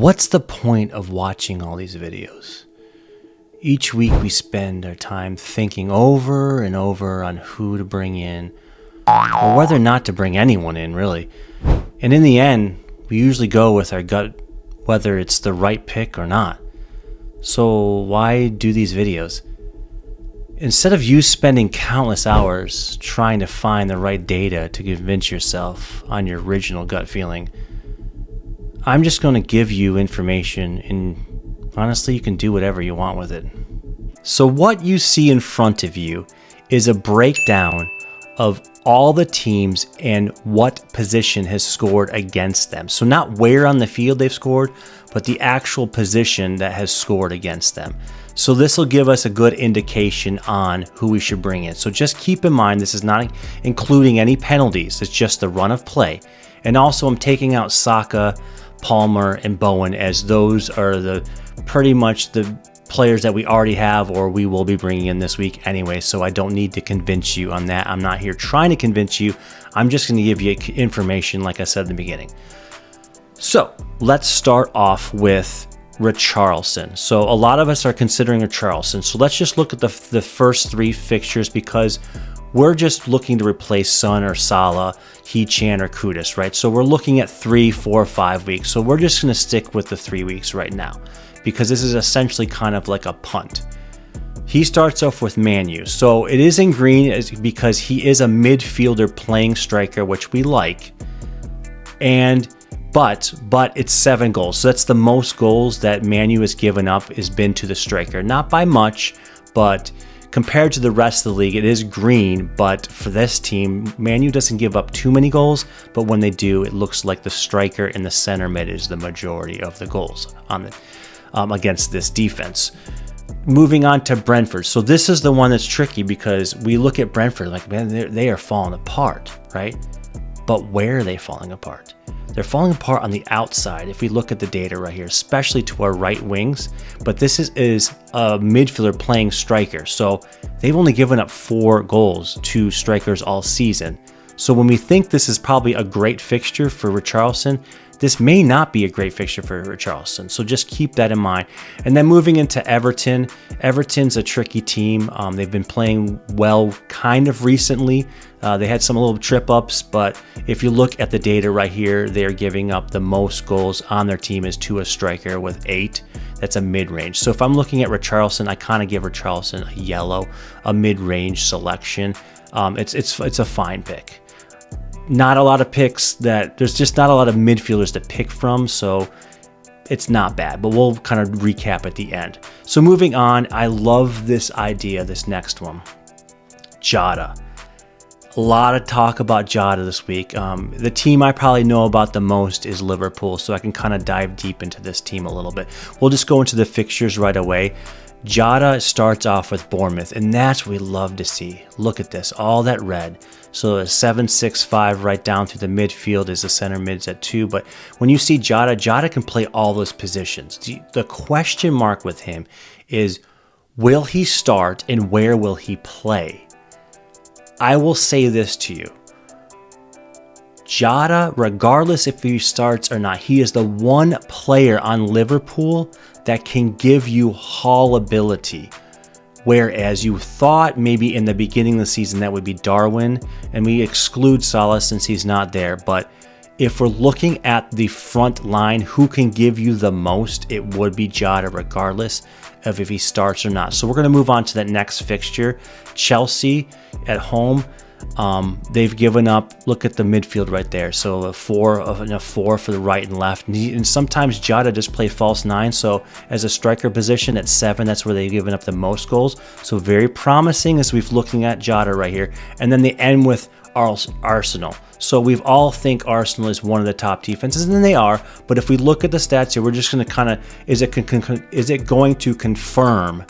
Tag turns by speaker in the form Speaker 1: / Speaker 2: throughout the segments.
Speaker 1: what's the point of watching all these videos? Each week we spend our time thinking over and over on who to bring in, or whether or not to bring anyone in, really. And in the end, we usually go with our gut, whether it's the right pick or not. So why do these videos? Instead of you spending countless hours trying to find the right data to convince yourself on your original gut feeling, I'm just going to give you information, and honestly, you can do whatever you want with it. So what you see in front of you is a breakdown of all the teams and what position has scored against them. So not where on the field they've scored, but the actual position that has scored against them. So this will give us a good indication on who we should bring in. So just keep in mind, this is not including any penalties. It's just the run of play. And also I'm taking out Saka, Palmer, and Bowen, as those are the pretty much the players that we already have or we will be bringing in this week anyway, so I don't need to convince you on that. I'm not here trying to convince you. I'm just going to give you information like I said in the beginning. So let's start off with Richarlison. So a lot of us are considering Richarlison. So let's just look at the first three fixtures, because we're just looking to replace Son or Salah, He-Chan or Kudus, right? So we're looking at 3, 4, 5 weeks. So we're just going to stick with the 3 weeks right now, because this is essentially kind of like a punt. He starts off with Man U. So it is in green because he is a midfielder playing striker, which we like. But it's 7 goals. So that's the most goals that Man U has given up has been to the striker. Not by much, but compared to the rest of the league, it is green. But for this team, Man U doesn't give up too many goals. But when they do, it looks like the striker in the center mid is the majority of the goals on the against this defense. Moving on to Brentford. So this is the one that's tricky, because we look at Brentford like, man, they are falling apart, right? But where are they falling apart? They're falling apart on the outside if we look at the data right here, especially to our right wings. But this is a midfielder playing striker. So they've only given up 4 goals to strikers all season. So when we think this is probably a great fixture for Richarlison, this may not be a great fixture for Richarlison. So just keep that in mind. And then moving into Everton. Everton's a tricky team. They've been playing well kind of recently. They had some little trip ups, but if you look at the data right here, they're giving up the most goals on their team is to a striker with 8. That's a mid-range. So if I'm looking at Richarlison, I kind of give Richarlison a yellow, a mid-range selection. It's a fine pick. Not a lot of picks there's just not a lot of midfielders to pick from, so it's not bad, but we'll kind of recap at the end. So moving on, I love this idea, this next one, Jota. A lot of talk about Jota this week. The team I probably know about the most is Liverpool, so I can kind of dive deep into this team a little bit. We'll just go into the fixtures right away. Jota starts off with Bournemouth, and that's what we love to see. Look at this, all that red. So a 7-6-5 right down through the midfield is the center mids at 2. But when you see Jota can play all those positions. The question mark with him is, will he start and where will he play? I will say this to you. Jota, regardless if he starts or not, he is the one player on Liverpool that can give you haul ability. Whereas you thought maybe in the beginning of the season that would be Darwin, and we exclude Salah since he's not there. But if we're looking at the front line, who can give you the most, it would be Jota, regardless of if he starts or not. So we're going to move on to that next fixture. Chelsea at home. They've given up, look at the midfield right there. So a 4 for the right and left. And sometimes Jota just play false 9. So as a striker position at 7, that's where they've given up the most goals. So very promising as we've looking at Jota right here. And then they end with Arsenal. So we've all think Arsenal is one of the top defenses, and they are. But if we look at the stats here, we're just going to kind of, is it going to confirm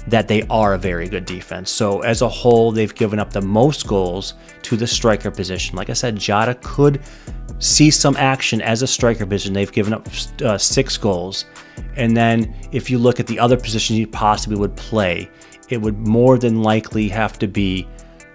Speaker 1: that they are a very good defense? So as a whole, they've given up the most goals to the striker position. Like I said, Jota could see some action as a striker position. They've given up 6 goals. And then if you look at the other positions he possibly would play, it would more than likely have to be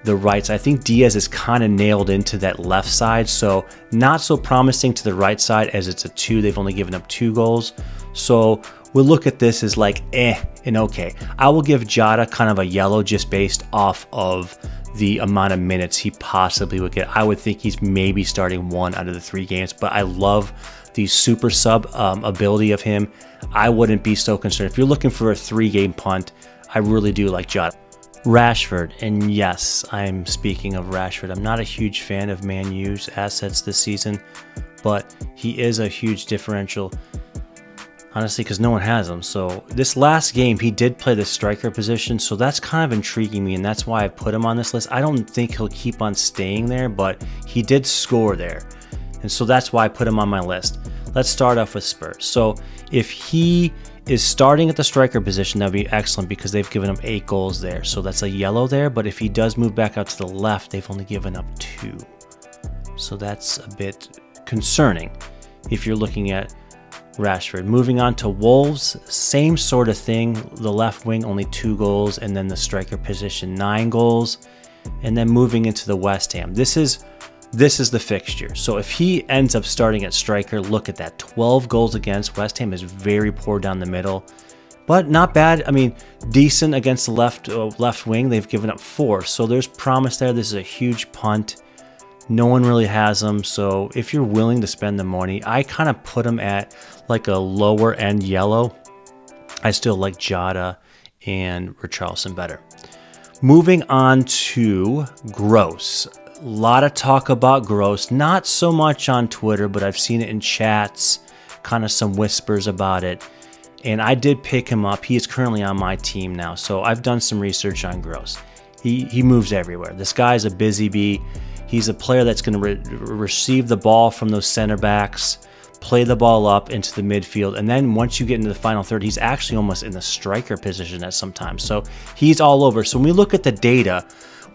Speaker 1: the right side. I think Diaz is kind of nailed into that left side, so not so promising to the right side as it's a 2. They've only given up 2 goals. So we'll look at this as like and okay. I will give Jota kind of a yellow just based off of the amount of minutes he possibly would get. I would think he's maybe starting 1 out of the 3 games, but I love the super sub ability of him. I wouldn't be so concerned. If you're looking for a 3-game punt, I really do like Jota. Rashford, and yes, I'm speaking of Rashford. I'm not a huge fan of Man U's assets this season, but he is a huge differential, honestly, because no one has him. So this last game, he did play the striker position, so that's kind of intriguing me, and that's why I put him on this list. I don't think he'll keep on staying there, but he did score there, and so that's why I put him on my list. Let's start off with Spurs. So if he is starting at the striker position, that would be excellent because they've given him 8 goals there. So that's a yellow there, but if he does move back out to the left, they've only given up 2. So that's a bit concerning if you're looking at Rashford. Moving on to Wolves, same sort of thing. The left wing, only 2 goals, and then the striker position, 9 goals. And then moving into the West Ham. This is the fixture. So if he ends up starting at striker, look at that. 12 goals against. West Ham is very poor down the middle, but not bad. I mean, decent against the left wing. They've given up 4. So there's promise there. This is a huge punt. No one really has him. So if you're willing to spend the money, I kind of put him at like a lower end yellow. I still like Jota and Richarlison better. Moving on to Gross. A lot of talk about Gross, not so much on Twitter, but I've seen it in chats, kind of some whispers about it. And I did pick him up. He is currently on my team now, so I've done some research on Gross. He moves everywhere. This guy's a busy bee. He's a player that's going to receive the ball from those center backs, play the ball up into the midfield, and then once you get into the final third, he's actually almost in the striker position at some time. So he's all over. So when we look at the data,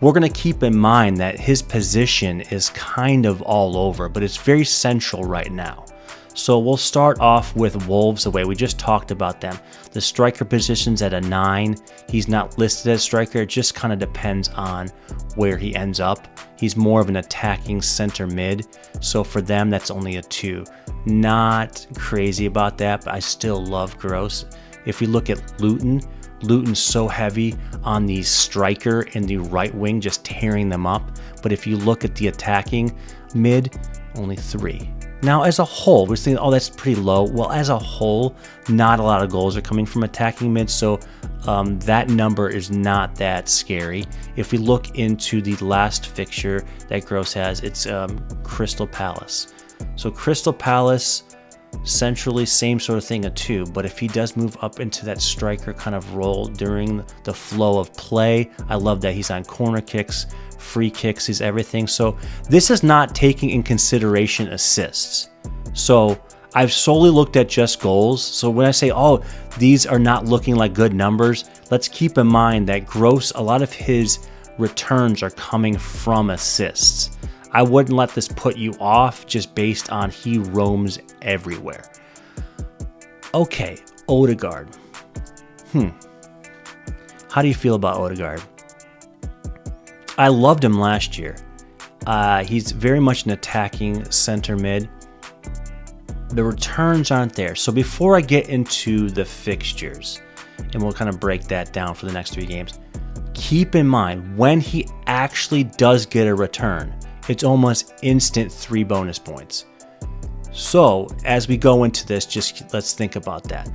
Speaker 1: we're going to keep in mind that his position is kind of all over, but it's very central right now. So we'll start off with Wolves away. We just talked about them. The striker position's at a 9. He's not listed as striker. It just kind of depends on where he ends up. He's more of an attacking center mid. So for them, that's only a 2. Not crazy about that, but I still love Gross. If we look at Luton's so heavy on the striker and the right wing, just tearing them up. But if you look at the attacking mid, only 3. Now, as a whole, we're saying, oh, that's pretty low. Well, as a whole, not a lot of goals are coming from attacking mid, so that number is not that scary. If we look into the last fixture that Gross has, it's Crystal Palace. So Crystal Palace, centrally, same sort of thing, a 2. But if he does move up into that striker kind of role during the flow of play, I love that. He's on corner kicks, free kicks, he's everything. So this is not taking in consideration assists. So I've solely looked at just goals. So when I say, oh, these are not looking like good numbers, let's keep in mind that Gross, a lot of his returns are coming from assists. I wouldn't let this put you off just based on he roams everywhere. Okay, Odegaard. How do you feel about Odegaard? I loved him last year. He's very much an attacking center mid. The returns aren't there. So before I get into the fixtures, and we'll kind of break that down for the next 3 games, keep in mind when he actually does get a return, it's almost instant 3 bonus points. So as we go into this, just let's think about that.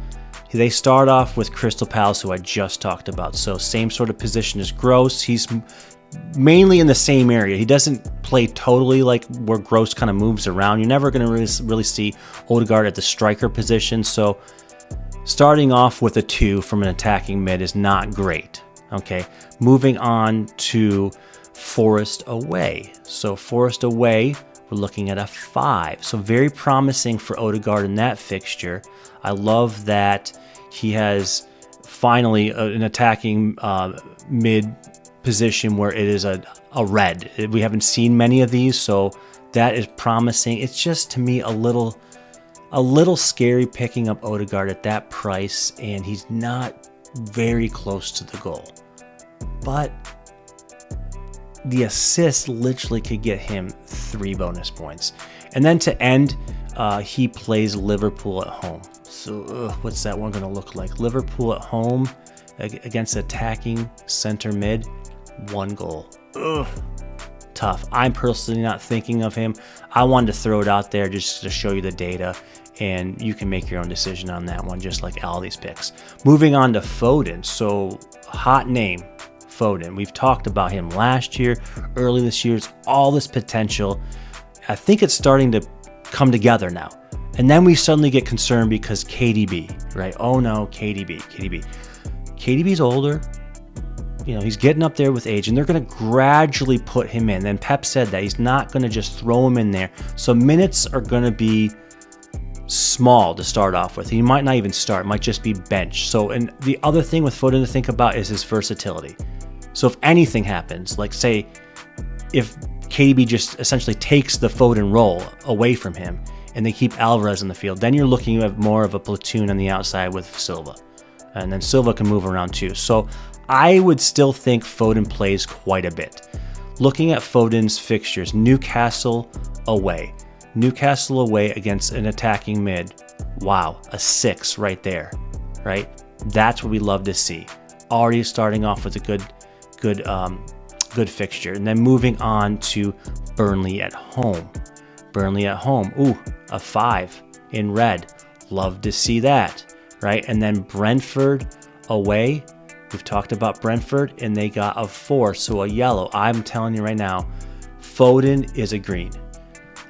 Speaker 1: They start off with Crystal Palace, who I just talked about. So same sort of position as Gross. He's mainly in the same area. He doesn't play totally like where Gross kind of moves around. You're never going to really see Odegaard at the striker position. So starting off with a 2 from an attacking mid is not great. Okay, moving on to Forest away. So Forest away, we're looking at a 5. So very promising for Odegaard in that fixture. I love that he has finally an attacking mid position where it is a red. We haven't seen many of these, so that is promising. It's just, to me, a little scary picking up Odegaard at that price, and he's not very close to the goal. But the assist literally could get him 3 bonus points. And then to end, he plays Liverpool at home. So what's that one going to look like? Liverpool at home against attacking center mid, 1 goal. Ugh. Tough. I'm personally not thinking of him. I wanted to throw it out there just to show you the data, and you can make your own decision on that one, just like all these picks. Moving on to Foden. So hot name, Foden. We've talked about him last year, early this year, all this potential. I think it's starting to come together now. And then we suddenly get concerned because KDB, right? Oh no, KDB. KDB's older. He's getting up there with age, and they're going to gradually put him in. Then Pep said that he's not going to just throw him in there. So minutes are going to be small to start off with. He might not even start. It might just be bench. So, and the other thing with Foden to think about is his versatility. So if anything happens, like say if KDB just essentially takes the Foden role away from him and they keep Alvarez in the field, then you're looking at more of a platoon on the outside with Silva. And then Silva can move around too. So I would still think Foden plays quite a bit. Looking at Foden's fixtures, Newcastle away against an attacking mid. Wow, a 6 right there, right? That's what we love to see. Already starting off with a good fixture. And then moving on to Burnley at home. Ooh, a 5 in red. Love to see that, right? And then Brentford away. We've talked about Brentford, and they got a 4, so a yellow. I'm telling you right now, Foden is a green.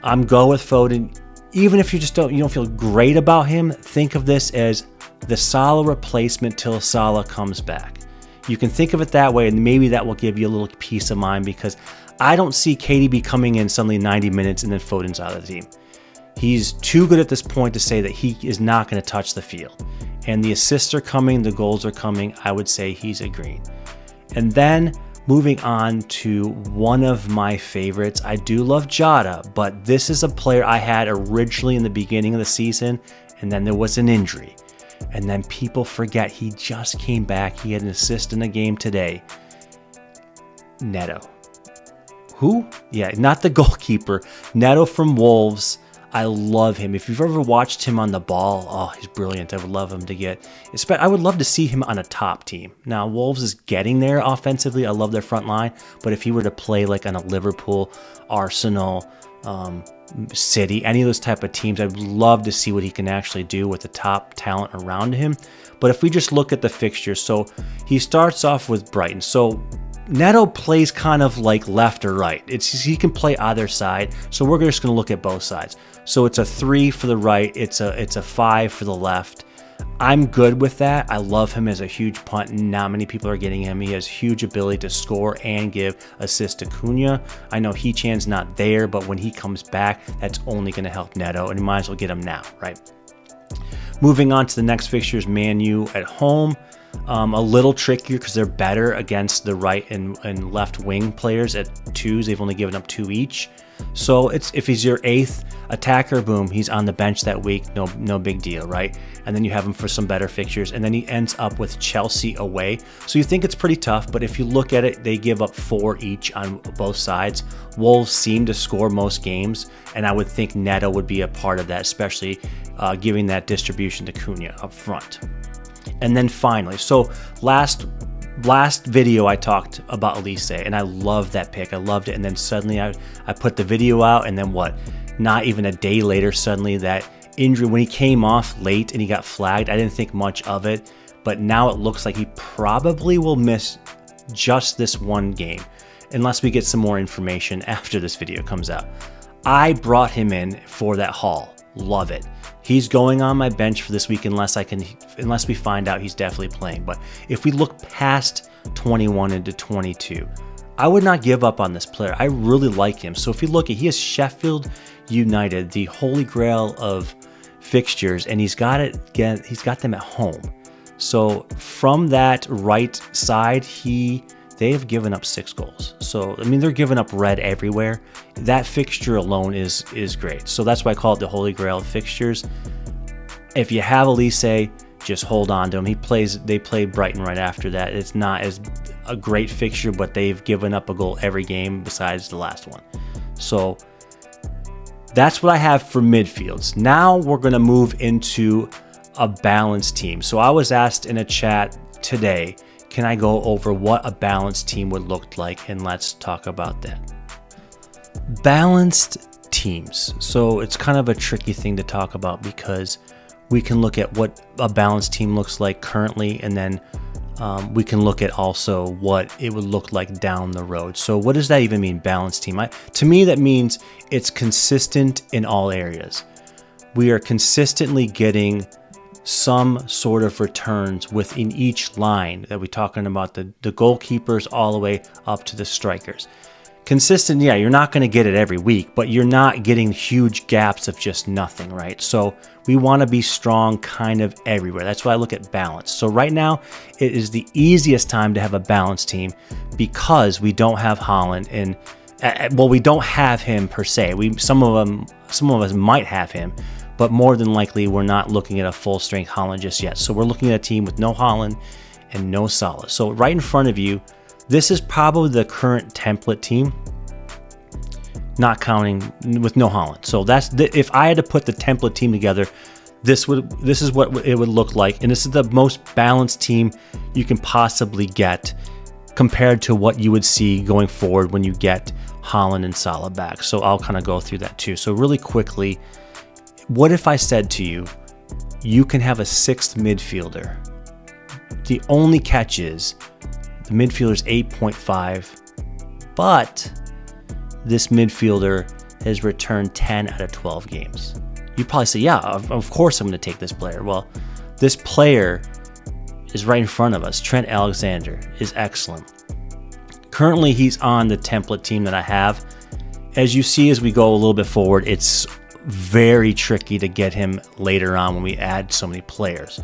Speaker 1: I'm go with Foden. Even if you don't feel great about him, think of this as the Salah replacement till Salah comes back. You can think of it that way, and maybe that will give you a little peace of mind, because I don't see KDB coming in suddenly 90 minutes and then Foden's out of the team. He's too good at this point to say that he is not going to touch the field. And the assists are coming, the goals are coming. I would say he's a green. And then moving on to one of my favorites. I do love Jota, but this is a player I had originally in the beginning of the season, and then there was an injury. And then people forget he just came back. He had an assist in a game today. Neto. Who? Yeah, not the goalkeeper. Neto from Wolves. I love him. If you've ever watched him on the ball, oh, he's brilliant. I would love him to get. I would love to see him on a top team. Now, Wolves is getting there offensively. I love their front line. But if he were to play like on a Liverpool, Arsenal, City, any of those type of teams, I'd love to see what he can actually do with the top talent around him. But if we just look at the fixtures, so he starts off with Brighton. So Neto plays kind of like left or right. He can play either side. So we're just going to look at both sides. So it's a 3 for the right. It's a 5 for the left. I'm good with that. I love him as a huge punt. Not many people are getting him. He has huge ability to score and give assists to Cunha. I know Hechan's not there, but when he comes back, that's only going to help Neto, and you might as well get him now, right? Moving on to the next fixtures, Man U at home. A little trickier because they're better against the right and left wing players at 2s. They've only given up 2 each. So if he's your 8th attacker, boom, he's on the bench that week. No big deal, right? And then you have him for some better fixtures. And then he ends up with Chelsea away. So you think it's pretty tough, but if you look at it, they give up 4 each on both sides. Wolves seem to score most games, and I would think Neto would be a part of that, especially giving that distribution to Cunha up front. And then finally, so last video I talked about Elise, and I loved that pick. I loved it. And then suddenly I put the video out, and then what? Not even a day later, suddenly that injury, when he came off late and he got flagged, I didn't think much of it. But now it looks like he probably will miss just this one game, unless we get some more information after this video comes out. I brought him in for that haul. Love it. He's going on my bench for this week unless we find out he's definitely playing. But if we look past 21 into 22, I would not give up on this player. I really like him. So if you look at, he has Sheffield United, the holy grail of fixtures, and he's got them at home. So from that right side, they have given up 6 goals. So, I mean, they're giving up red everywhere. That fixture alone is great. So that's why I call it the holy grail of fixtures. If you have Elise, just hold on to him. They play Brighton right after that. It's not as a great fixture, but they've given up a goal every game besides the last one. So that's what I have for midfields. Now we're going to move into a balanced team. So I was asked in a chat today, can I go over what a balanced team would look like? And let's talk about that. Balanced teams. So it's kind of a tricky thing to talk about because we can look at what a balanced team looks like currently, and then we can look at also what it would look like down the road. So what does that even mean, balanced team? To me, that means it's consistent in all areas. We are consistently getting some sort of returns within each line that we're talking about, the goalkeepers all the way up to the strikers. Consistent, yeah, you're not going to get it every week, but you're not getting huge gaps of just nothing, right? So we want to be strong kind of everywhere. That's why I look at balance. So right now, it is the easiest time to have a balanced team because we don't have Haaland, and well, we don't have him per se. Some of us might have him, but more than likely, we're not looking at a full strength Haaland just yet. So we're looking at a team with no Haaland and no Salah. So right in front of you, this is probably the current template team, not counting with no Haaland. So if I had to put the template team together, this is what it would look like, and this is the most balanced team you can possibly get compared to what you would see going forward when you get Haaland and Salah back. So I'll kind of go through that too. So really quickly, what if I said to you, you can have a sixth midfielder? The only catch is the midfielder's 8.5, but this midfielder has returned 10 out of 12 games. You'd probably say, yeah, of course I'm going to take this player. Well, this player is right in front of us. Trent Alexander is excellent. Currently, he's on the template team that I have. As you see as we go a little bit forward, it's very tricky to get him later on when we add so many players.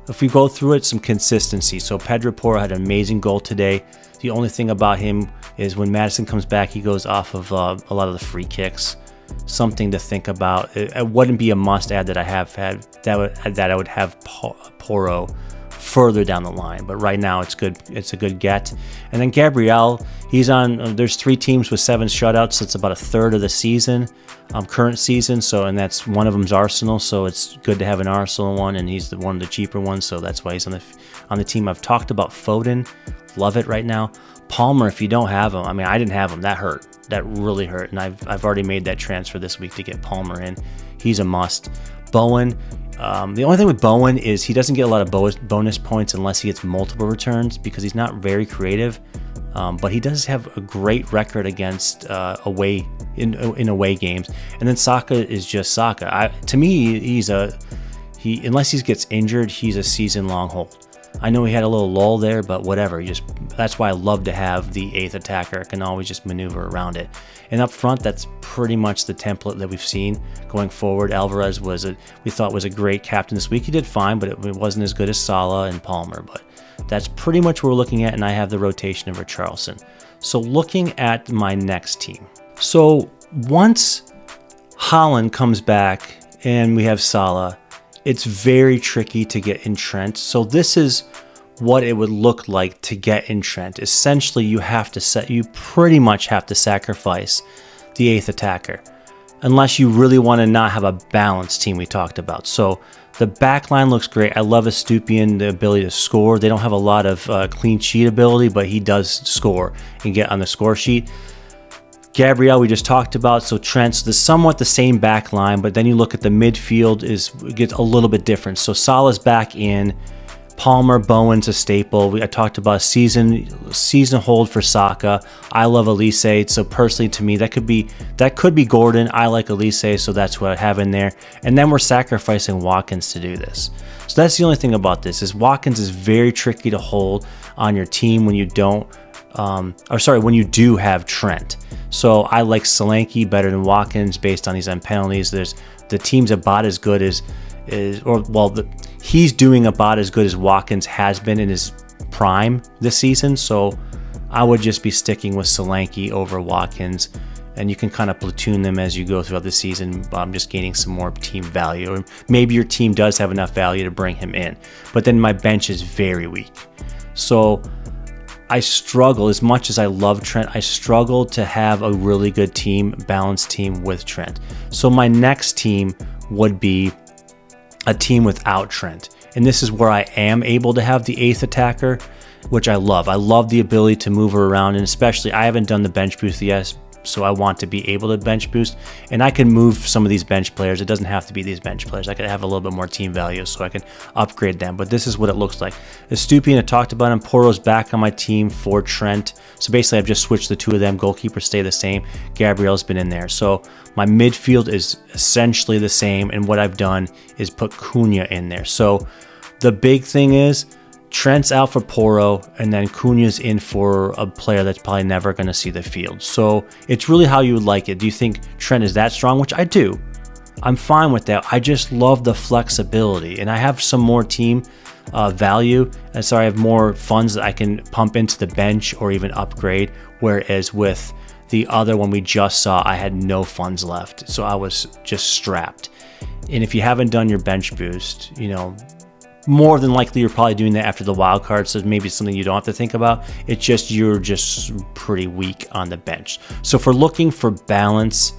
Speaker 1: If we go through it, some consistency. So Pedro Porro had an amazing goal today. The only thing about him is when Madison comes back, he goes off of a lot of the free kicks. Something to think about. It wouldn't be a must-add that I have had that I would have Porro further down the line, but right now it's good. It's a good get. And then Gabriel, he's on. There's 3 teams with 7 shutouts. So it's about a third of the season, current season. So and that's one of them's Arsenal. So it's good to have an Arsenal one, and he's one of the cheaper ones. So that's why he's on the team. I've talked about Foden, love it right now. Palmer, if you don't have him, I mean, I didn't have him. That hurt. That really hurt. And I've already made that transfer this week to get Palmer in. He's a must. Bowen. The only thing with Bowen is he doesn't get a lot of bonus points unless he gets multiple returns because he's not very creative. But he does have a great record against away games. And then Saka is just Saka. To me, unless he gets injured, he's a season-long hold. I know he had a little lull there, but whatever. That's why I love to have the 8th attacker. I can always just maneuver around it. And up front, that's pretty much the template that we've seen going forward. Alvarez we thought was a great captain this week. He did fine, but it wasn't as good as Salah and Palmer. But that's pretty much what we're looking at, and I have the rotation of Richarlison. So looking at my next team. So once Haaland comes back and we have Salah, it's very tricky to get in Trent. So this is what it would look like to get in Trent. Essentially, you pretty much have to sacrifice the 8th attacker, unless you really want to not have a balanced team we talked about. So the back line looks great. I love Estupiñán, the ability to score. They don't have a lot of clean sheet ability, but he does score and get on the score sheet. Gabriel, we just talked about. So Trent's somewhat the same back line, but then you look at the midfield, gets a little bit different. So Salah's back in. Palmer, Bowen's a staple. I talked about season hold for Saka. I love Elise. So personally, to me, that could be Gordon. I like Elise, so that's what I have in there. And then we're sacrificing Watkins to do this. So that's the only thing about this is Watkins is very tricky to hold on your team when you don't. When you do have Trent. So I like Solanke better than Watkins based on these penalties. The team's about as good he's doing about as good as Watkins has been in his prime this season. So I would just be sticking with Solanke over Watkins, and you can kind of platoon them as you go throughout the season. Just gaining some more team value, or maybe your team does have enough value to bring him in. But then my bench is very weak. So I struggle, as much as I love Trent, I struggle to have a really good team, balanced team with Trent. So my next team would be a team without Trent. And this is where I am able to have the 8th attacker, which I love. I love the ability to move her around, and especially I haven't done the bench boost yet, so I want to be able to bench boost. And I can move some of these bench players. It doesn't have to be these bench players. I could have a little bit more team value, so I can upgrade them. But this is what it looks like. Estupiñán, I talked about him. Porro's back on my team for Trent. So basically, I've just switched the two of them. Goalkeepers stay the same. Gabriel's been in there. So my midfield is essentially the same. And what I've done is put Cunha in there. So the big thing is, Trent's out for Porro, and then Cunha's in for a player that's probably never going to see the field. So it's really how you would like it. Do you think Trent is that strong? Which I do. I'm fine with that. I just love the flexibility, and I have some more team value. And so I have more funds that I can pump into the bench or even upgrade. Whereas with the other one we just saw, I had no funds left. So I was just strapped. And if you haven't done your bench boost, more than likely you're probably doing that after the wild card, so maybe it's something you don't have to think about. It's just you're just pretty weak on the bench. So for looking for balance,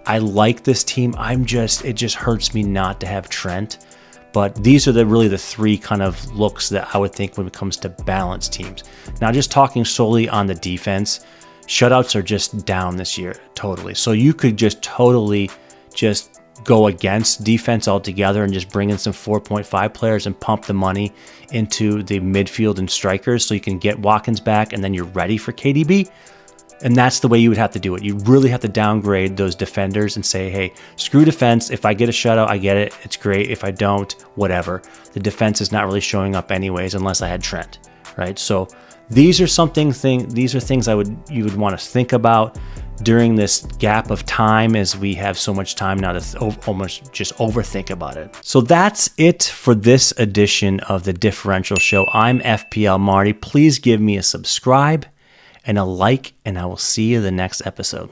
Speaker 1: I like this team. It just hurts me not to have Trent. But these are really the three kind of looks that I would think when it comes to balanced teams. Now, just talking solely on the defense, shutouts are just down this year totally. So you could just totally just go against defense altogether and just bring in some 4.5 players and pump the money into the midfield and strikers so you can get Watkins back and then you're ready for KDB. And that's the way you would have to do it. You really have to downgrade those defenders and say, hey, screw defense. If I get a shutout, I get it. It's great. If I don't, whatever. The defense is not really showing up anyways unless I had Trent, right? So these are things you would want to think about during this gap of time, as we have so much time now to almost just overthink about it. So that's it for this edition of the Differential Show. I'm FPL Marty. Please give me a subscribe and a like, and I will see you the next episode.